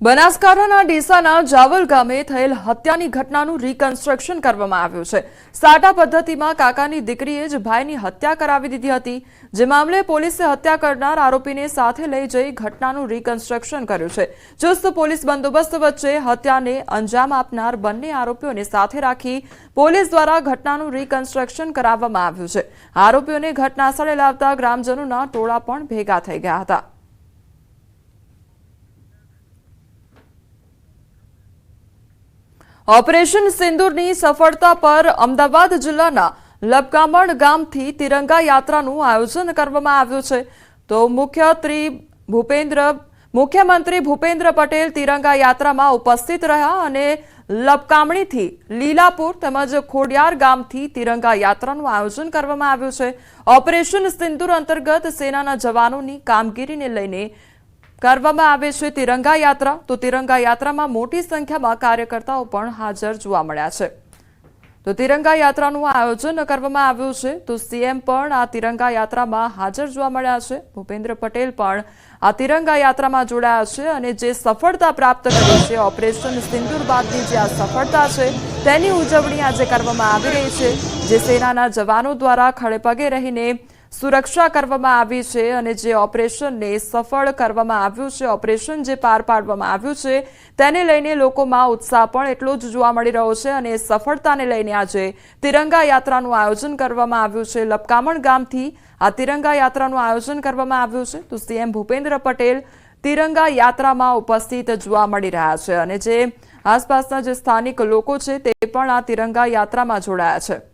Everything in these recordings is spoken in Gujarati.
બનાસકાંઠાના ડીસાના જાવલ ગામે થયેલ હત્યાની ઘટનાનું રિકન્સ્ટ્રક્શન કરવામાં આવ્યું છે। સાટા પદ્ધતિમાં કાકાની દીકરીએ જ ભાઈની હત્યા કરાવી દીધી હતી, જે મામલે પોલીસે હત્યા કરનાર આરોપીને સાથે લઈ જઈ ઘટનાનું રિકન્સ્ટ્રક્શન કર્યું છે। ચુસ્ત પોલીસ બંદોબસ્ત વચ્ચે હત્યાને અંજામ આપનાર બંને આરોપીઓને સાથે રાખી પોલીસ દ્વારા ઘટનાનું રિકન્સ્ટ્રક્શન કરાવવામાં આવ્યું છે। આરોપીઓને ઘટનાસ્થળે લાવતા ગ્રામજનોના ટોળા પણ ભેગા થઈ ગયા હતા। ऑपरेशन सिंदूरनी सफलता पर अमदावाद जिल्लाना लबकामण गामथी तिरंगा यात्राનું આયોજન કરવામાં આવ્યું છે। તો મુખ્યમંત્રી ભૂપેન્દ્ર પટેલ तिरंगा यात्राમાં ઉપસ્થિત રહ્યા અને લબકામણીથી લીલાપુર તેમજ ખોડિયાર ગામથી तिरंगा यात्राનું આયોજન કરવામાં આવ્યું છે। ઓપરેશન સિંદૂર અંતર્ગત સેનાના જવાનોની કામગીરીને લઈને કરવામાં આવે છે तिरंगा यात्रा। तो तिरंगा यात्राમાં મોટી સંખ્યામાં કાર્યકર્તાઓ પણ હાજર જોવા મળ્યા છે। તો तिरंगा यात्राનું આયોજન કરવામાં આવ્યું છે। તો સીએમ પણ આ तिरंगा यात्राમાં હાજર જોવા મળ્યા છે। ભૂપેન્દ્ર પટેલ પણ આ तिरंगा यात्राમાં જોડાયા છે અને જે સફળતા પ્રાપ્ત કરી છે ઓપરેશન સિંદૂર બાદની જે આ સફળતા છે તેની ઉજવણી આજે કરવામાં આવી રહી છે, જે સેનાના જવાનો દ્વારા ખડેપગે રહીને સુરક્ષા કરવામાં આવી છે અને જે ઓપરેશનને સફળ કરવામાં આવ્યું છે, ઓપરેશન જે પાર પાડવામાં આવ્યું છે તેને લઈને લોકોમાં ઉત્સાહ પણ એટલો જ જોવા મળી રહ્યો છે અને સફળતાને લઈને આજે तिरंगा यात्राનું આયોજન કરવામાં આવ્યું છે। લબકામણ ગામથી આ तिरंगा यात्राનું આયોજન કરવામાં આવ્યું છે। તો સીએમ ભૂપેન્દ્ર પટેલ तिरंगा यात्राમાં ઉપસ્થિત જોવા મળી રહ્યા છે અને જે આસપાસના જે સ્થાનિક લોકો છે તે પણ આ तिरंगा यात्राમાં જોડાયા છે।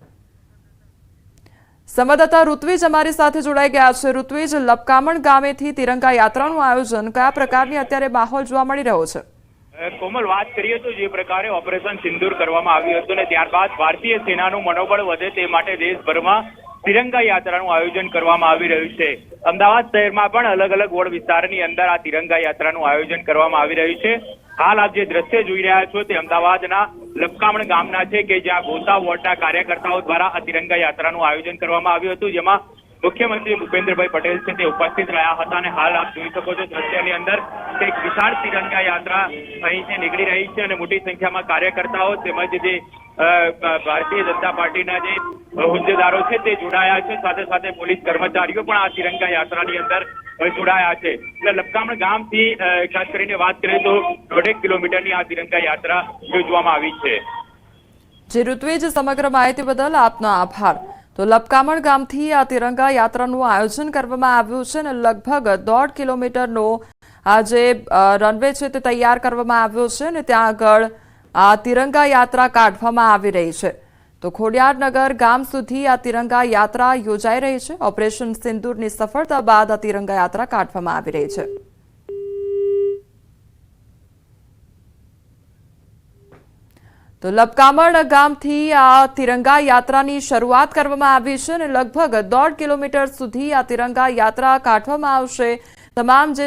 संवाददाता ऋत्विज हमारी साथ जोड़ाई गया है। ऋत्विज, लबकामण गामेथी तिरंगा यात्राનું આયોજન કયા પ્રકારની અત્યારે માહોલ જોવા મળી રહ્યો છે? કોમલ, વાત કરીએ તો જે પ્રકારે ઓપરેશન સિંદૂર કરવામાં આવ્યું હતું ને ત્યારબાદ ભારતીય સેનાનું મનોબળ વધે તે માટે દેશભરમાં तिरंगा यात्राનું આયોજન કરવામાં આવી રહ્યું છે। અમદાવાદ શહેરમાં પણ અલગ અલગ વોર્ડ વિસ્તારની અંદર આ तिरंगा यात्राનું આયોજન કરવામાં આવી રહ્યું છે। હાલ આપ જે દ્રશ્ય જોઈ રહ્યા છો તે અમદાવાદના લબકામણ ગામના છે કે જ્યાં ગોતા વોર્ડના કાર્યકર્તાઓ દ્વારા આ तिरंगा यात्राનું આયોજન કરવામાં આવ્યું હતું, જેમાં મુખ્યમંત્રી ભૂપેન્દ્રભાઈ પટેલ છે તે ઉપસ્થિત રહ્યા હતા અને હાલ આપ જોઈ શકો છો દ્રશ્યની અંદર એક વિશાળ तिरंगा यात्रा અહીંથી નીકળી રહી છે અને મોટી સંખ્યામાં કાર્યકર્તાઓ તેમજ જે ભારતીય જનતા પાર્ટીના જે હોદ્દેદારો છે તે જોડાયા છે, સાથે સાથે પોલીસ કર્મચારીઓ પણ આ तिरंगा यात्राની અંદર જોડાયા છે। એટલે લબકામણ ગામથી ખાસ કરીને વાત કરીએ તો 1.5 કિલોમીટરની આ तिरंगा यात्रा યોજવામાં આવી છે। જે ઋત્વિજ સમગ્ર માહિતી બદલ આપનો આભાર। તો લબકામણ ગામથી આ तिरंगा यात्राનું આયોજન કરવામાં આવ્યું છે અને લગભગ 1.5 કિલોમીટરનો આ જે રનવે છે તે તૈયાર કરવામાં આવ્યો છે અને ત્યાં આગળ આ तिरंगा यात्रा કાઢવામાં આવી રહી છે। તો ખોડિયારનગર ગામ સુધી આ तिरंगा यात्रा યોજાઈ રહી છે। ઓપરેશન સિંદૂરની સફળતા બાદ આ तिरंगा यात्रा કાઢવામાં આવી રહી છે। તો લબકામણ ગામથી આ तिरंगा यात्राની શરૂઆત કરવામાં આવી છે અને લગભગ 1.5 કિલોમીટર સુધી આ तिरंगा यात्रा કાઢવામાં આવશે। તમામ જે